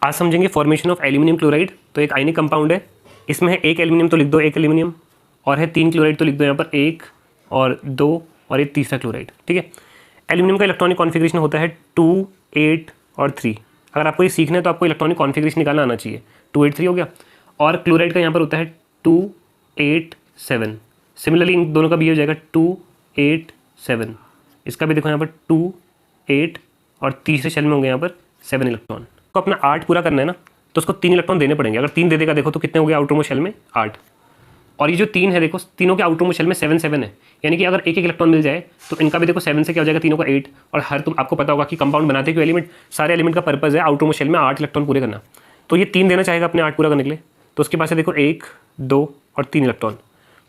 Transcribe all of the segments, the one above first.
आज समझेंगे formation of aluminium chloride. तो एक आयनिक कंपाउंड है, इसमें है एक एल्यूमिनियम तो लिख दो एक एल्यूमिनियम, और है 3 क्लोराइड तो लिख दो यहाँ पर 1 और 2 और एक तीसरा क्लोराइड। ठीक है, एल्यूमिनियम का इलेक्ट्रॉनिक कॉन्फिगरेशन होता है 2, 8 और 3। अगर आपको ये सीखना है तो आपको इलेक्ट्रॉनिक कॉन्फिगरेशन निकालना आना चाहिए। 2, 8, 3 हो गया। और क्लोराइड का यहाँ पर होता है 2, 8, 7। सिमिलरली इन दोनों का भी हो जाएगा 2, 8, 7। इसका भी देखो यहाँ पर 2, 8 और तीसरे शेल में होंगे यहाँ पर 7 इलेक्ट्रॉन। तो अपना 8 पूरा करना है ना, तो उसको 3 इलेक्ट्रॉन देने पड़ेंगे। अगर 3 दे देगा देखो तो कितने हो गए आउटरमोस्ट शेल में 8। और ये जो 3 है देखो, तीनों के आउटरमोस्ट शेल में 7, 7 है। यानी कि अगर एक एक इलेक्ट्रॉन मिल जाए तो इनका भी देखो 7 से क्या हो जाएगा, तीनों का 8। और हर तुम आपको पता होगा कि कंपाउंड बनाते क्यों एलिमेंट, सारे एलिमेंट का पर्पज है आउटरमोस्ट शेल में 8 इलेक्ट्रॉन पूरे करना। तो ये 3 देना चाहेगा अपने 8 पूरा करने के लिए, तो उसके पास है देखो 1, 2 और 3 इलेक्ट्रॉन।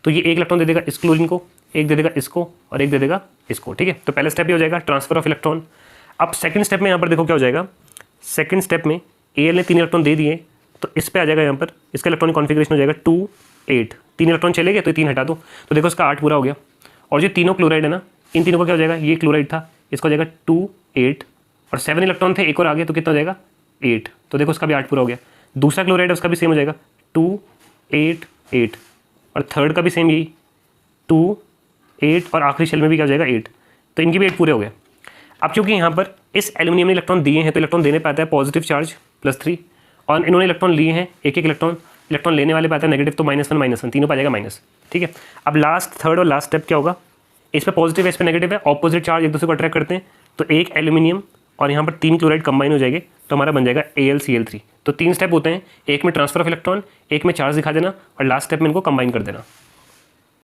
तो ये 1 इलेक्ट्रॉन दे देगा इस क्लोरीन को, 1 दे देगा इसको और 1 दे देगा इसको। ठीक है, तो पहला स्टेप ये हो जाएगा ट्रांसफर ऑफ इलेक्ट्रॉन। अब सेकंड स्टेप में यहाँ पर देखो क्या हो जाएगा, सेकंड स्टेप में Al ने 3 इलेक्ट्रॉन दे दिए, तो इस पे आ जाएगा यहाँ पर, इसका इलेक्ट्रॉनिक कॉन्फिगरेशन हो जाएगा 2, 8। 3 इलेक्ट्रॉन चले गए तो 3 हटा दो, तो देखो इसका 8 पूरा हो गया। और जो तीनों क्लोराइड है ना, इन तीनों का क्या हो जाएगा, ये क्लोराइड था, इसका हो जाएगा 2, 8 और 7 इलेक्ट्रॉन थे, एक और आ गया तो कितना हो जाएगा 8। तो देखो उसका भी 8 पूरा हो गया। दूसरा क्लोराइड है उसका भी सेम हो जाएगा 2, 8, 8 और थर्ड का भी सेम यही 2, 8 और आखिरी शेल में भी क्या हो जाएगा 8। तो इनके भी 8 पूरे हो गए। अब क्योंकि यहाँ पर इस एल्यूमिनियम ने इलेक्ट्रॉन दिए हैं तो इलेक्ट्रॉन देने पाता है पॉजिटिव चार्ज +3, और इन्होंने इलेक्ट्रॉन लिए हैं एक एक इलेक्ट्रॉन लेने वाले पाता है नेगेटिव, तो -1, -1 तीनों पर आ जाएगा माइनस। ठीक है, अब लास्ट थर्ड और लास्ट स्टेप क्या होगा, इस पर पॉजिटिव है इस पर नेगेटिव है, ऑपोजिट चार्ज एक दूसरे को अट्रैक्ट करते हैं, तो एक एल्यूमिनियम और यहाँ पर 3 क्लोराइड कंबाइन हो जाएंगे तो हमारा बन जाएगा AlCl3। तो 3 स्टेप होते हैं, एक में ट्रांसफर ऑफ इलेक्ट्रॉन, एक में चार्ज दिखा देना और लास्ट स्टेप में इनको कंबाइन कर देना।